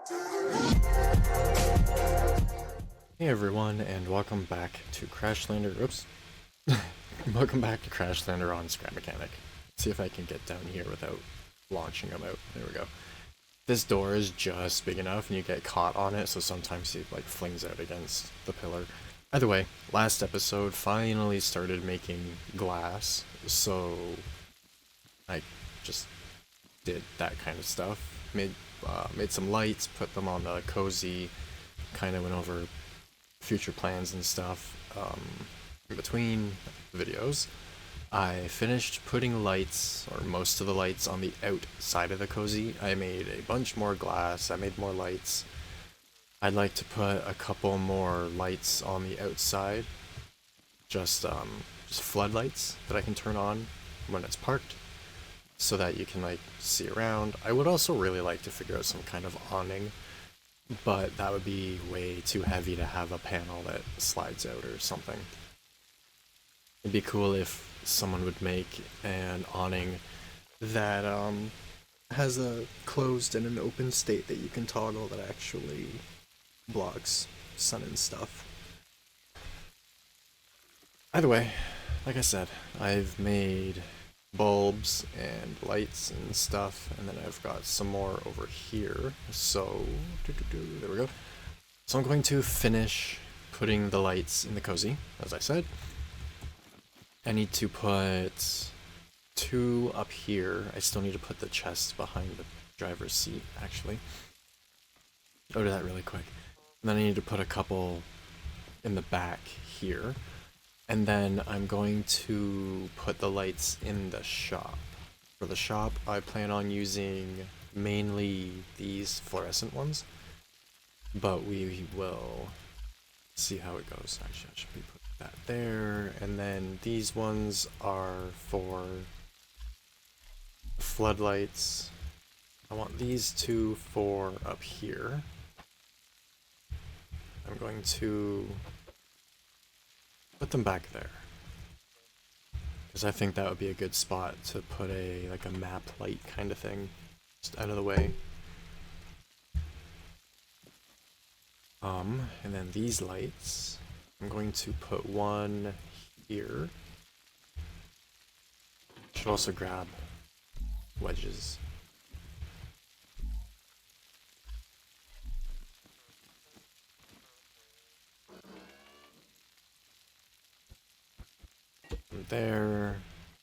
Hey everyone, and welcome back to Crashlander. Oops. Welcome back to Crashlander on Scrap Mechanic. See if I can get down here without launching them out. There we go. This door is just big enough and you get caught on it, so sometimes it like flings out against the pillar. Either way, last episode finally started making glass, so I just did that kind of stuff. Made some lights, put them on the COEzy, kind of went over future plans and stuff. In between videos, I finished putting lights, or most of the lights, on the outside of the COEzy. I made a bunch more glass, I made more lights. I'd like to put a couple more lights on the outside, just floodlights that I can turn on when it's parked, so that you can like see around. I would also really like to figure out some kind of awning, but that would be way too heavy to have a panel that slides out or something. It'd be cool if someone would make an awning that has a closed and an open state that you can toggle that actually blocks sun and stuff. Either way, like I said, I've made bulbs and lights and stuff, and then I've got some more over here, so there we go. So I'm going to finish putting the lights in the COEzy, as I said. I need to put 2 up here. I still need to put the chest behind the driver's seat, actually. I'll do that really quick. And then I need to put a couple in the back here. And then I'm going to put the lights in the shop. For the shop, I plan on using mainly these fluorescent ones, but we will see how it goes. Actually, I should be putting that there. And then these ones are for floodlights. I want these 2 for up here. I'm going to put them back there, because I think that would be a good spot to put a like a map light kind of thing, just out of the way. And then these lights, I'm going to put one here. Should also grab wedges. There,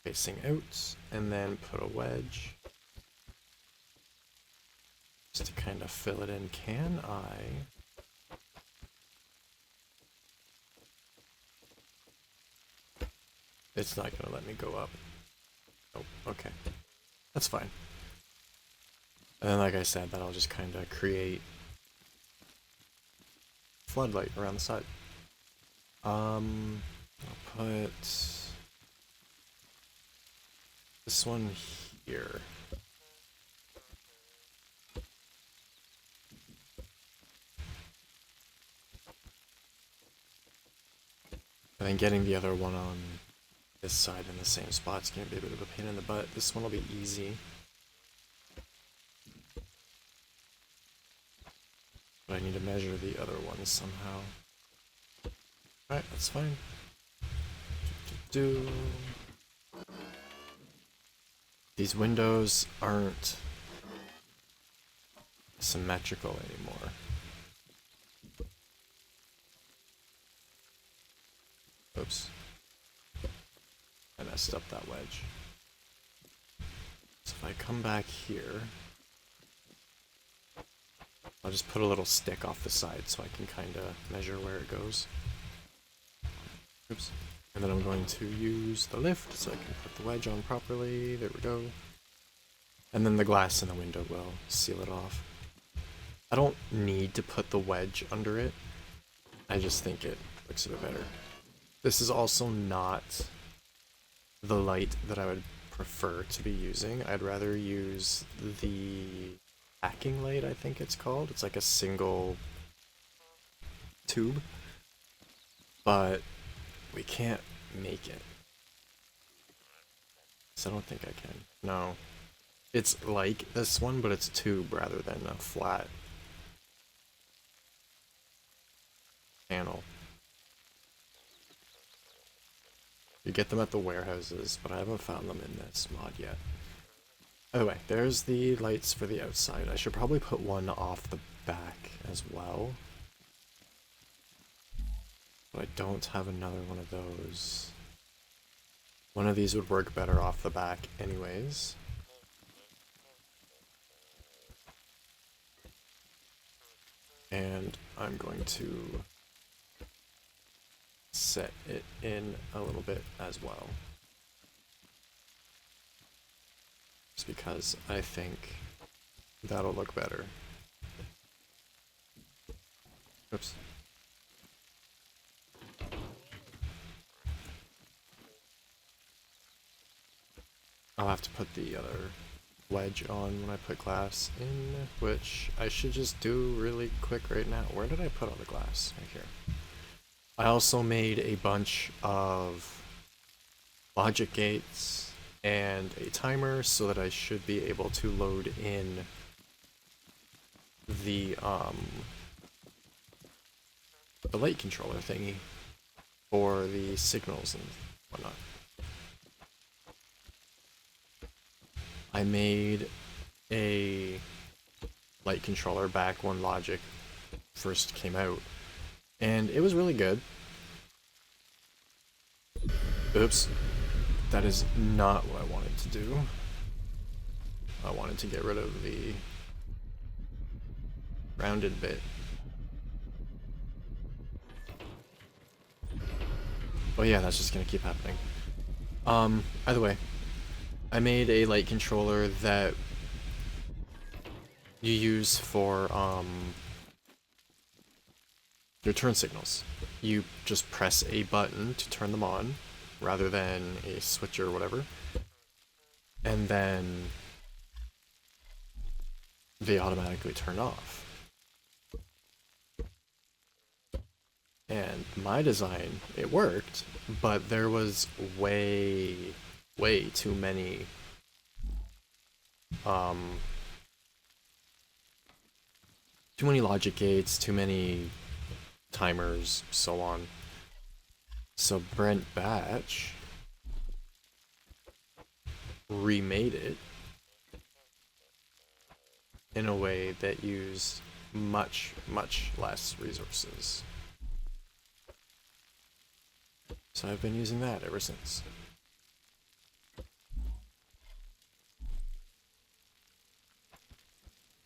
facing out, and then put a wedge just to kind of fill it in. Can I? It's not gonna let me go up. Oh, okay, that's fine. And then, like I said, that'll just kind of create floodlight around the side. I'll put this one here. And then getting the other one on this side in the same spot is going to be a bit of a pain in the butt. This one will be easy. But I need to measure the other one somehow. Alright, that's fine. These windows aren't symmetrical anymore. Oops. I messed up that wedge. So if I come back here, I'll just put a little stick off the side so I can kind of measure where it goes. Oops. And then I'm going to use the lift so I can put the wedge on properly. There we go. And then the glass in the window will seal it off. I don't need to put the wedge under it. I just think it looks a bit better. This is also not the light that I would prefer to be using. I'd rather use the backing light, I think it's called. It's like a single tube. But we can't make it. So I don't think I can. No. It's like this one, but it's tube rather than a flat panel. You get them at the warehouses, but I haven't found them in this mod yet. By the way, there's the lights for the outside. I should probably put one off the back as well. But I don't have another one of those. One of these would work better off the back anyways. And I'm going to set it in a little bit as well. Just because I think that'll look better. Oops. I'll have to put the other wedge on when I put glass in, which I should just do really quick right now. Where did I put all the glass? Right here. I also made a bunch of logic gates and a timer so that I should be able to load in the light controller thingy for the signals and whatnot. I made a light controller back when Logic first came out, and it was really good. Oops. That is not what I wanted to do. I wanted to get rid of the rounded bit. Oh yeah, that's just gonna keep happening. Either way, I made a light controller that you use for your turn signals. You just press a button to turn them on rather than a switch or whatever, and then they automatically turn off. And my design, it worked, but there was way too many logic gates, too many timers, so on. So Brent Batch remade it in a way that used much less resources. So I've been using that ever since.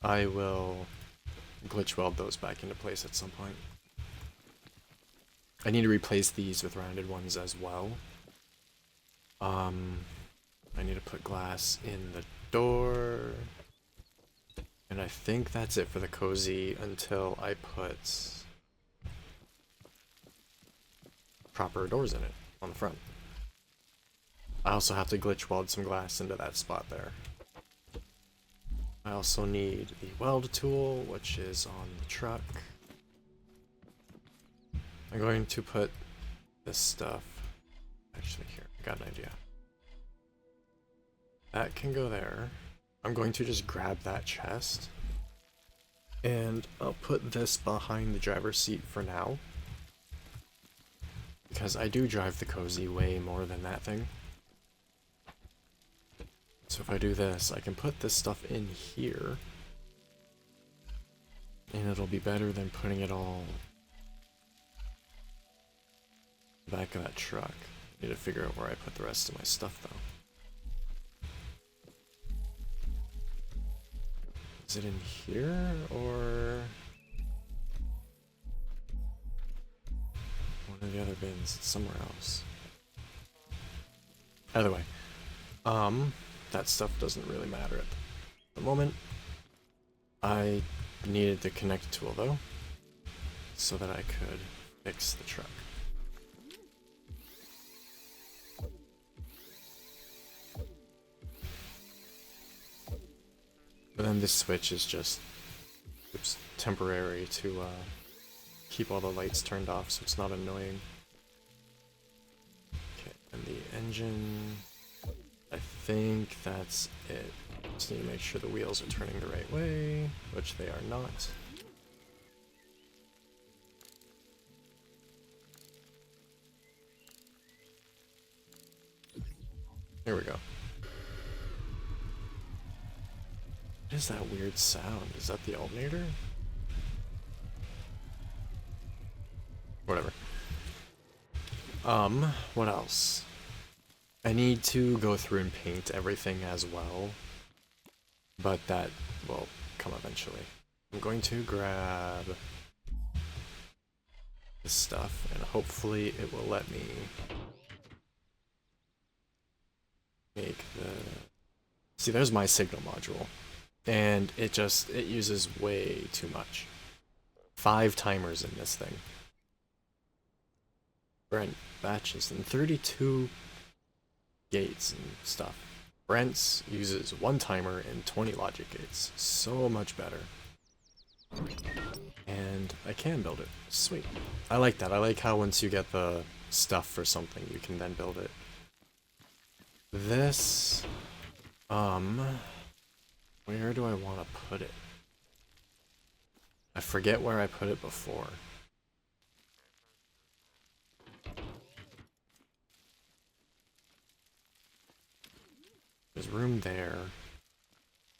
I will glitch weld those back into place at some point. I need to replace these with rounded ones as well. I need to put glass in the door. And I think that's it for the COEzy until I put proper doors in it on the front. I also have to glitch weld some glass into that spot there. I also need the weld tool, which is on the truck. I'm going to put this stuff, actually here, I got an idea. That can go there. I'm going to just grab that chest, and I'll put this behind the driver's seat for now, because I do drive the COEzy way more than that thing. So if I do this, I can put this stuff in here, and it'll be better than putting it all back of that truck. Need to figure out where I put the rest of my stuff though. Is it in here or one of the other bins? It's somewhere else. Either way, that stuff doesn't really matter at the moment. I needed the connect tool though, so that I could fix the truck. But then this switch is just temporary to keep all the lights turned off so it's not annoying. Okay, and the engine, I think that's it. Just need to make sure the wheels are turning the right way, which they are not. Here we go. What is that weird sound? Is that the alternator? Whatever. What else? I need to go through and paint everything as well, but that will come eventually. I'm going to grab this stuff, and hopefully it will let me make the... See, there's my signal module, and it uses way too much. 5 timers in this thing. Brent batches and 32 gates and stuff. Brent's uses 1 timer and 20 logic gates. So much better. And I can build it. Sweet. I like that. I like how once you get the stuff for something, you can then build it. This... where do I want to put it? I forget where I put it before. There's room there.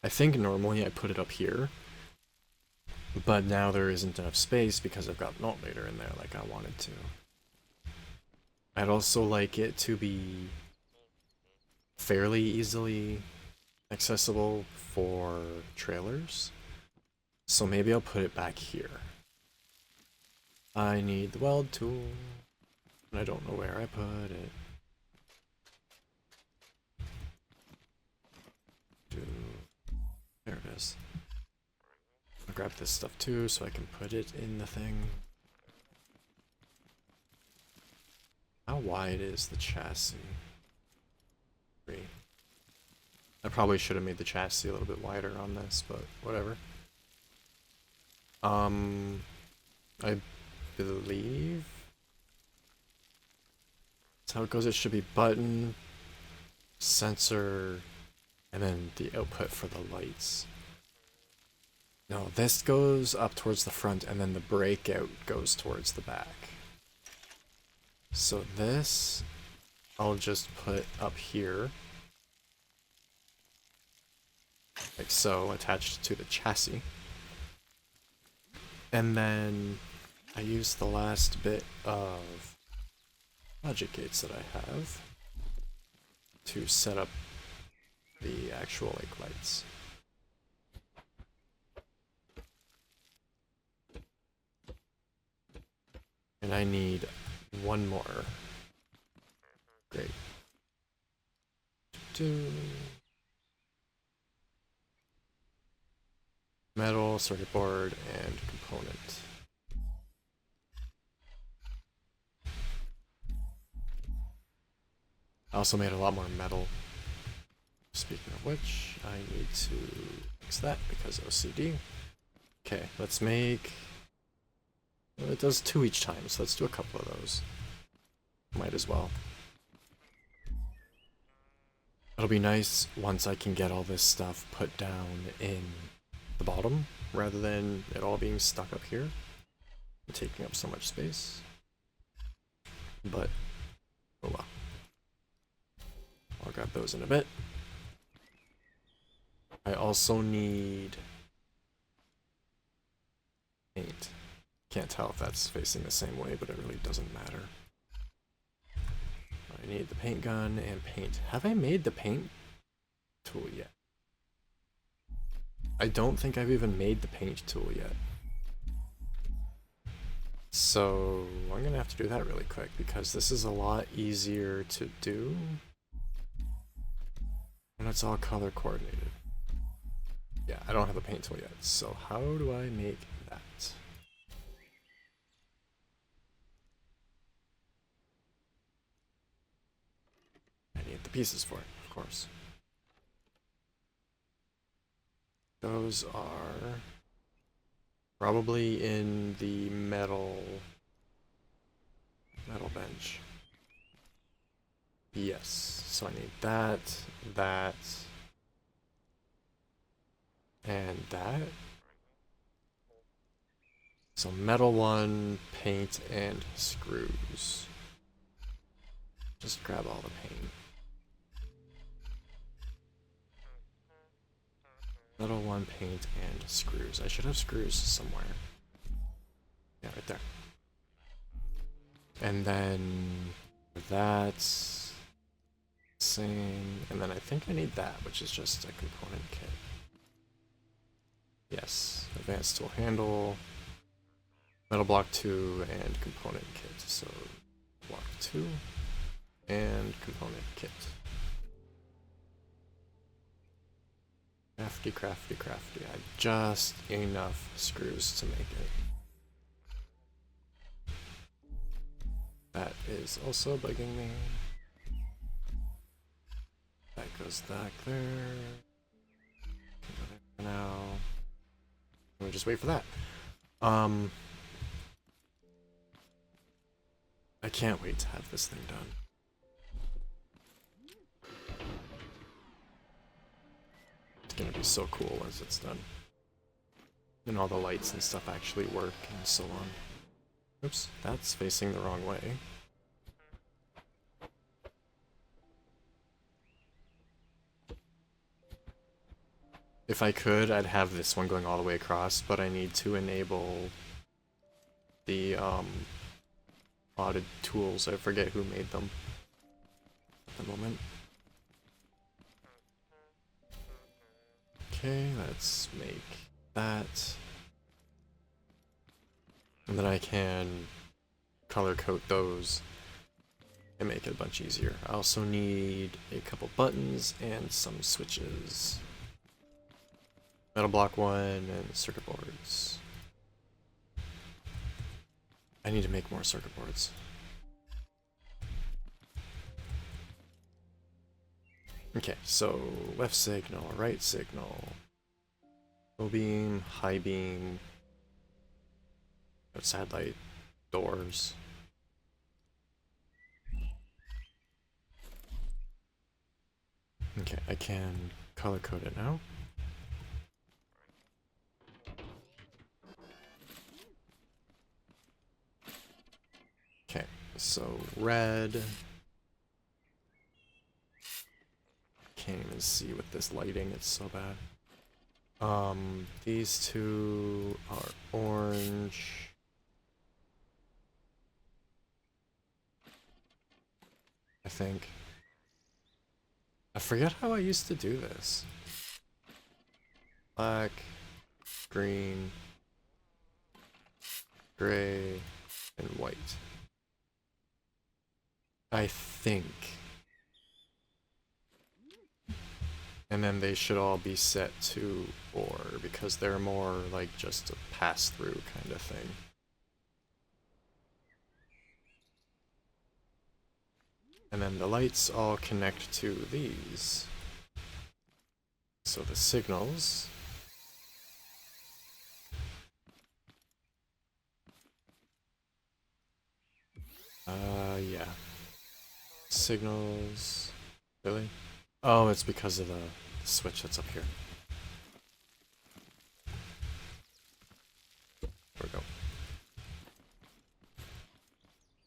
I think normally I put it up here, but now there isn't enough space because I've got an alternator in there like I wanted to. I'd also like it to be fairly easily accessible for trailers, so maybe I'll put it back here. I need the weld tool, and I don't know where I put it. There it is. I'll grab this stuff too so I can put it in the thing. How wide is the chassis? 3. I probably should have made the chassis a little bit wider on this, but whatever. I believe that's how it goes. It should be button, sensor, and then the output for the lights. No, this goes up towards the front, and then the breakout goes towards the back. So this, I'll just put up here. Like so, attached to the chassis. And then I use the last bit of logic gates that I have to set up the actual like lights. And I need one more. Great. Metal, circuit board, and component. I also made a lot more metal. Speaking of which, I need to fix that because OCD. Okay, let's make... Well, it does 2 each time, so let's do a couple of those. Might as well. It'll be nice once I can get all this stuff put down in the bottom, rather than it all being stuck up here and taking up so much space. But, oh well. I'll grab those in a bit. I also need paint. Can't tell if that's facing the same way, but it really doesn't matter. I need the paint gun and paint. Have I made the paint tool yet? I don't think I've even made the paint tool yet. So I'm gonna have to do that really quick because this is a lot easier to do when it's all color coordinated. Yeah, I don't have a paint tool yet, so how do I make that? I need the pieces for it, of course. Those are probably in the metal bench. Yes, so I need that, that, and that. So metal 1, paint, and screws. Just grab all the paint. Metal one, paint, and screws. I should have screws somewhere. Yeah, right there. And then that's same. And then I think I need that, which is just a component kit. Yes, advanced tool handle, metal block 2, and component kit. So block 2 and component kit. Crafty, crafty, crafty. I have just enough screws to make it. That is also bugging me. That goes back there. Can go there now. We'll just wait for that. I can't wait to have this thing done. It's gonna be so cool as it's done. And all the lights and stuff actually work and so on. Oops, that's facing the wrong way. If I could, I'd have this one going all the way across, but I need to enable the modded tools. I forget who made them at the moment. Okay, let's make that. And then I can color code those and make it a bunch easier. I also need a couple buttons and some switches. Metal block 1 and circuit boards. I need to make more circuit boards. Okay, so left signal, right signal, low beam, high beam, outside light, doors. Okay, I can color code it now. Okay, so red. Can't even see with this lighting, it's so bad. These two are orange. I think. I forget how I used to do this. Black, green, gray, and white. I think. And then they should all be set to or because they're more like just a pass-through kind of thing. And then the lights all connect to these. So the signals. Yeah. Signals. Really? Oh, it's because of the switch that's up here. There we go.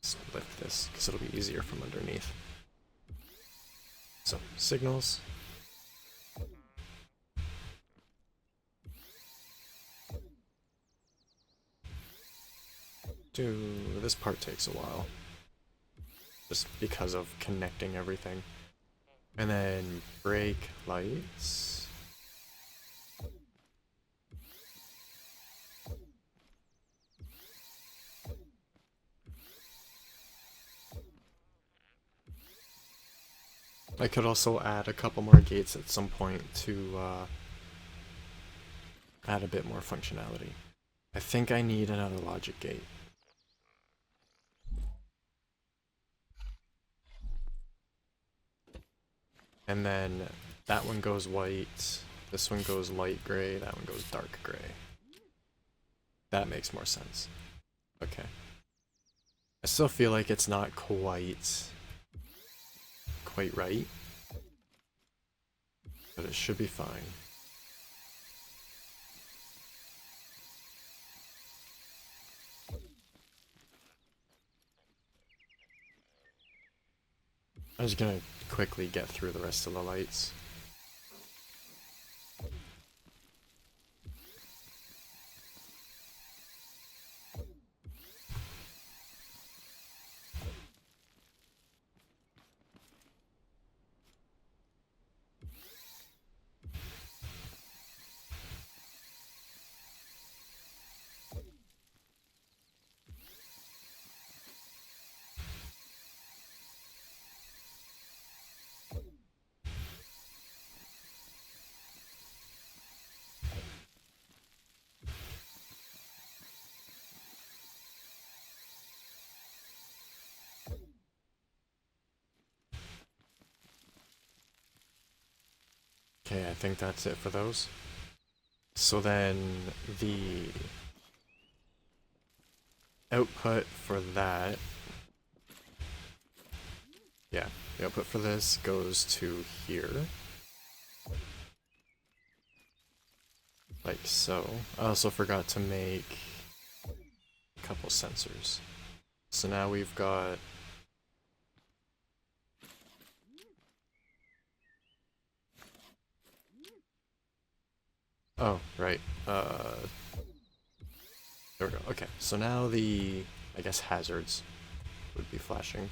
Let's lift this, because it'll be easier from underneath. So, signals. This part takes a while. Just because of connecting everything. And then brake lights. I could also add a couple more gates at some point to add a bit more functionality. I think I need another logic gate. And then that one goes white, this one goes light gray, that one goes dark gray. That makes more sense. Okay. I still feel like it's not quite right, but it should be fine. I'm just gonna quickly get through the rest of the lights. Okay, I think that's it for those. So then the output for that, yeah, the output for this goes to here. Like so. I also forgot to make a couple sensors. So now we've got oh, right. There we go. Okay, so now the, I guess, hazards would be flashing.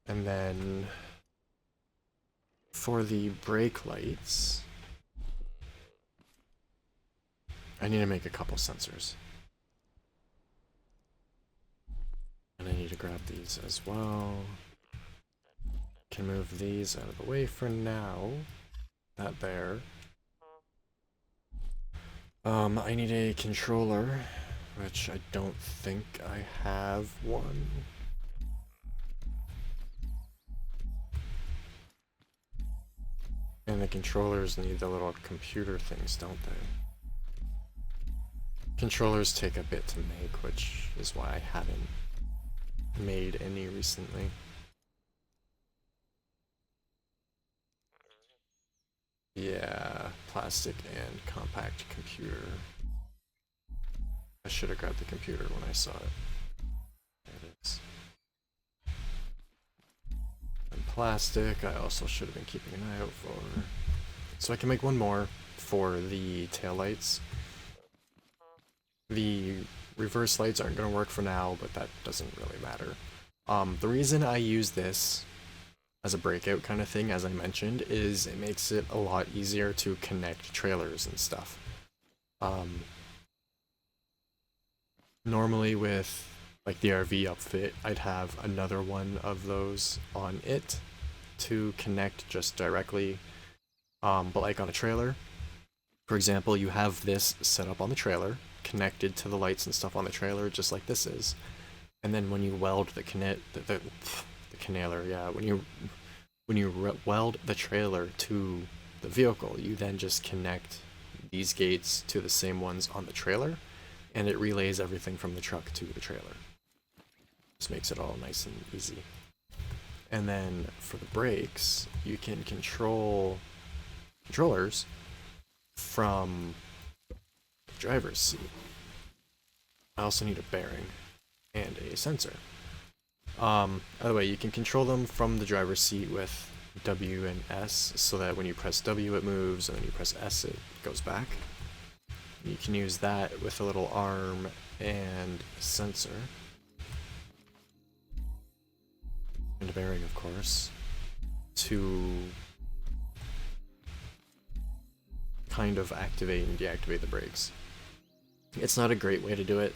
And then for the brake lights, I need to make a couple sensors. And I need to grab these as well. Can move these out of the way for now. That there. I need a controller, which I don't think I have one. And the controllers need the little computer things, don't they? Controllers take a bit to make, which is why I haven't made any recently. Yeah, plastic and compact computer. I should have grabbed the computer when I saw it. There it is. And plastic, I also should have been keeping an eye out for. So I can make one more for the taillights. The reverse lights aren't going to work for now, but that doesn't really matter. The reason I use this as a breakout kind of thing, as I mentioned, is it makes it a lot easier to connect trailers and stuff. Normally with like the RV upfit, I'd have another one of those on it to connect just directly. But like on a trailer, for example, you have this set up on the trailer, connected to the lights and stuff on the trailer, just like this is. And then when you weld the canaler, yeah, when you weld the trailer to the vehicle, you then just connect these gates to the same ones on the trailer, and it relays everything from the truck to the trailer. Just makes it all nice and easy. And then for the brakes, you can control controllers from the driver's seat. I also need a bearing and a sensor. By the way, you can control them from the driver's seat with W and S, so that when you press W it moves, and when you press S it goes back. You can use that with a little arm and a sensor. And a bearing, of course, to kind of activate and deactivate the brakes. It's not a great way to do it.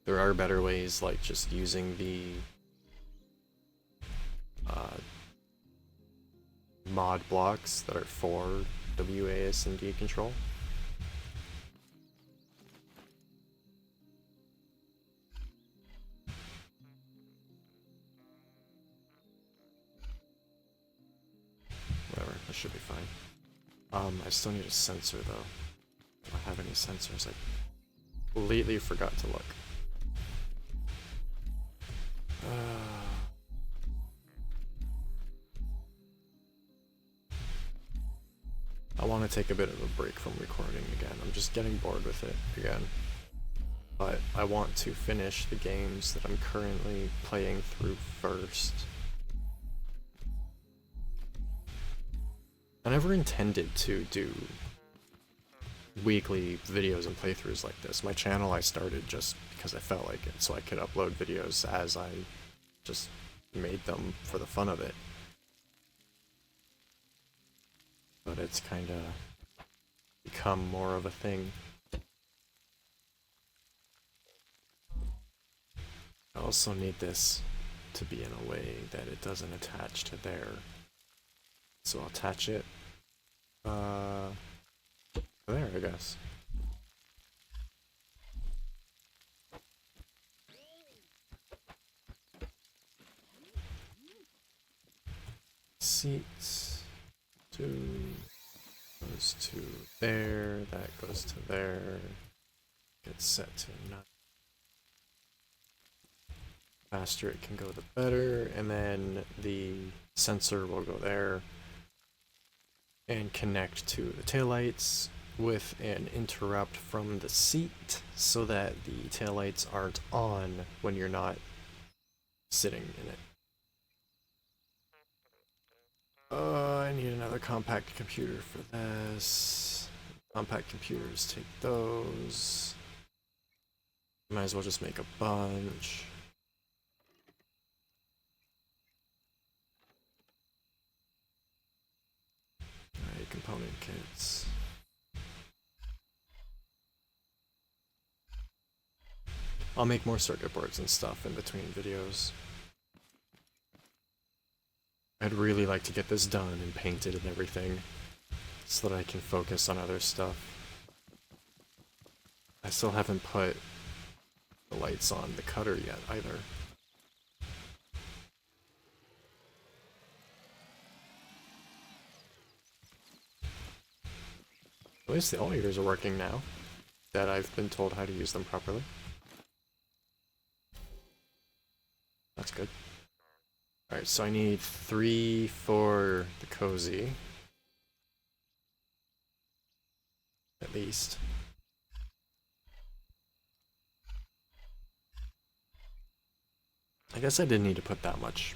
There are better ways, like just using the mod blocks that are for WASD control. Whatever, that should be fine. I still need a sensor though. Do I have any sensors? I completely forgot to look. I want to take a bit of a break from recording again. I'm just getting bored with it again. But I want to finish the games that I'm currently playing through first. I never intended to do weekly videos and playthroughs like this. My channel I started just because I felt like it, so I could upload videos as I just made them for the fun of it. But it's kind of become more of a thing. I also need this to be in a way that it doesn't attach to there. So I'll attach it there, I guess. seats. 2 goes to there, that goes to there. Gets set to 9. Faster it can go, the better. And then the sensor will go there and connect to the taillights with an interrupt from the seat so that the taillights aren't on when you're not sitting in it. I need another compact computer for this. Compact computers, take those. Might as well just make a bunch. Alright, component kits. I'll make more circuit boards and stuff in between videos. I'd really like to get this done and painted and everything, so that I can focus on other stuff. I still haven't put the lights on the cutter yet either. At least the alternators are working now, that I've been told how to use them properly. That's good. Alright, so I need 3 for the COEzy. At least. I guess I didn't need to put that much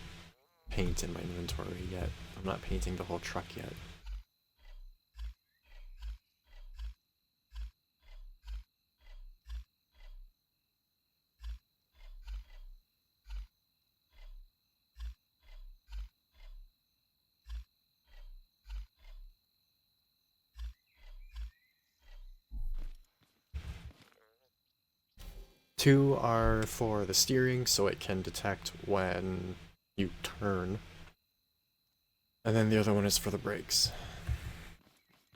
paint in my inventory yet. I'm not painting the whole truck yet. Two are for the steering, so it can detect when you turn. And then the other one is for the brakes.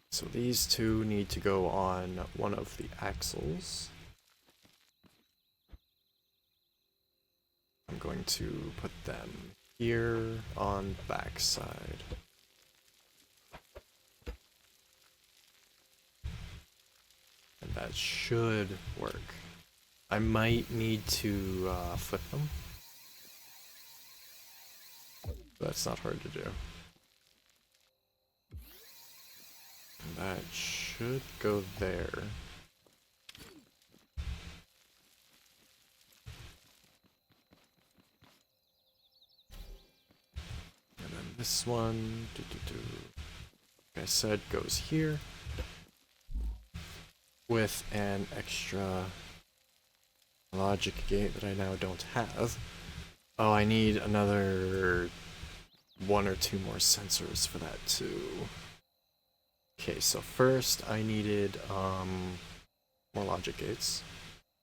So these two need to go on one of the axles. I'm going to put them here on the back side. And that should work. I might need to flip them. That's not hard to do. And that should go there. And then this one, like I said, goes here with an extra logic gate that I now don't have. Oh, I need another 1 or 2 more sensors for that too. Okay, so first I needed more logic gates,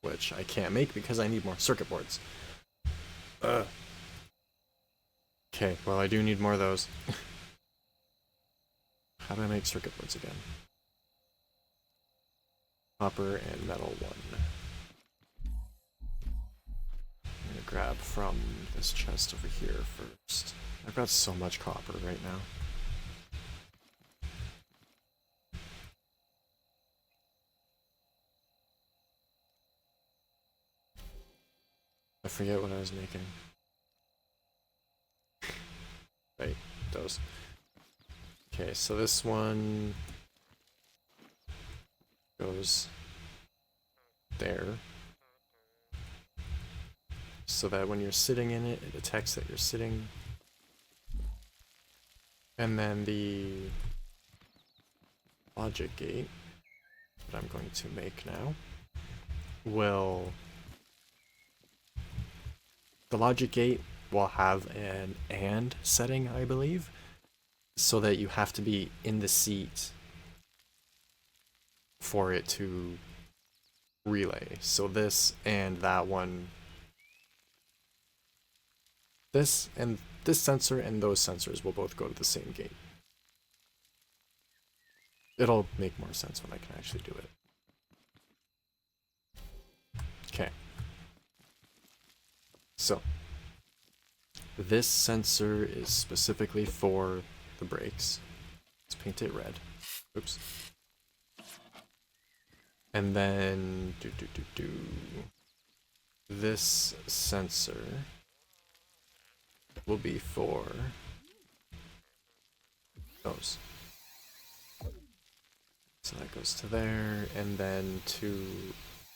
which I can't make because I need more circuit boards. Okay, well I do need more of those. How do I make circuit boards again? Copper and metal 1. I'm gonna grab from this chest over here first. I've got so much copper right now. I forget what I was making. Right, those. Okay, so this one goes there. So that when you're sitting in it, it detects that you're sitting. And then the logic gate that I'm going to make now will... The logic gate will have an AND setting, I believe, so that you have to be in the seat for it to relay. So this and that one, this and this sensor and those sensors will both go to the same gate. It'll make more sense when I can actually do it. Okay. So, this sensor is specifically for the brakes. Let's paint it red. Oops. And then this sensor will be for those. So that goes to there, and then to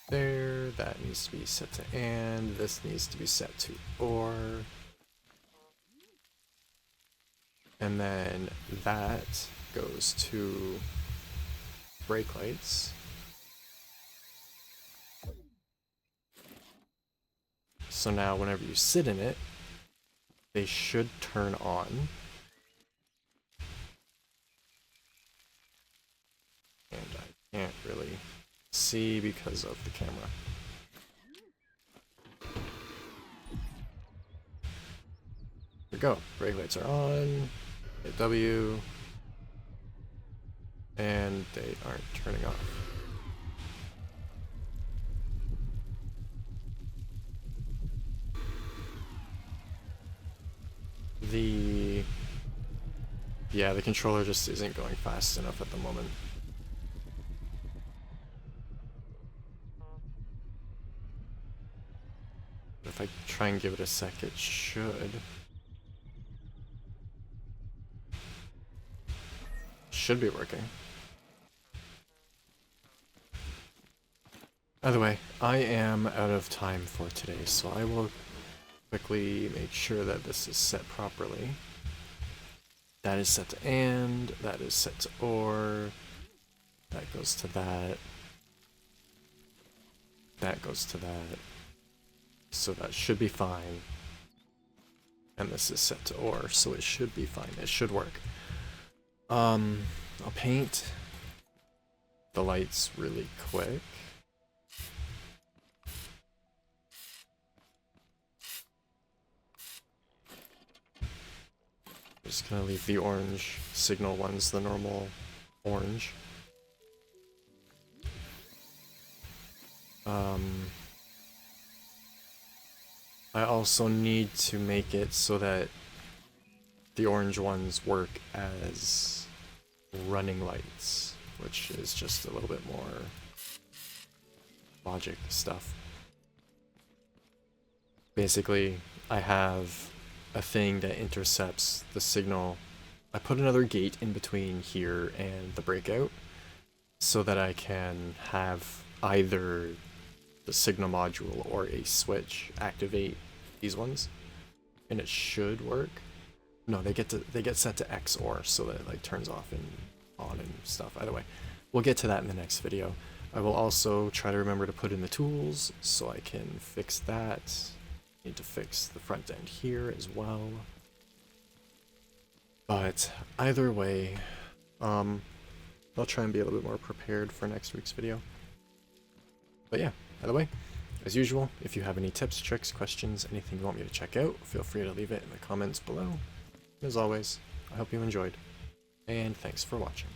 there. That needs to be set to and. This needs to be set to or. And then that goes to brake lights. So now whenever you sit in it, they should turn on. And I can't really see because of the camera. There we go. Brake lights are on. Hit W. And they aren't turning off. Yeah, the controller just isn't going fast enough at the moment. But if I try and give it a sec, it should be working. Either way, I am out of time for today, so I will quickly make sure that this is set properly. That is set to and, that is set to or, that goes to that, that goes to that, so that should be fine. And this is set to or, so it should be fine, it should work. I'll paint the lights really quick. Just gonna leave the orange signal ones the normal orange. I also need to make it so that the orange ones work as running lights, which is just a little bit more logic stuff. Basically, I have a thing that intercepts the signal. I put another gate in between here and the breakout so that I can have either the signal module or a switch activate these ones, and it should work. No, they get set to X or, so that it like turns off and on and stuff. Either way, we'll get to that in the next video. I will also try to remember to put in the tools so I can fix that. Need to fix the front end here as well. But either way, I'll try and be a little bit more prepared for next week's video. But yeah, either way, as usual, if you have any tips, tricks, questions, anything you want me to check out, feel free to leave it in the comments below. As always, I hope you enjoyed, and thanks for watching.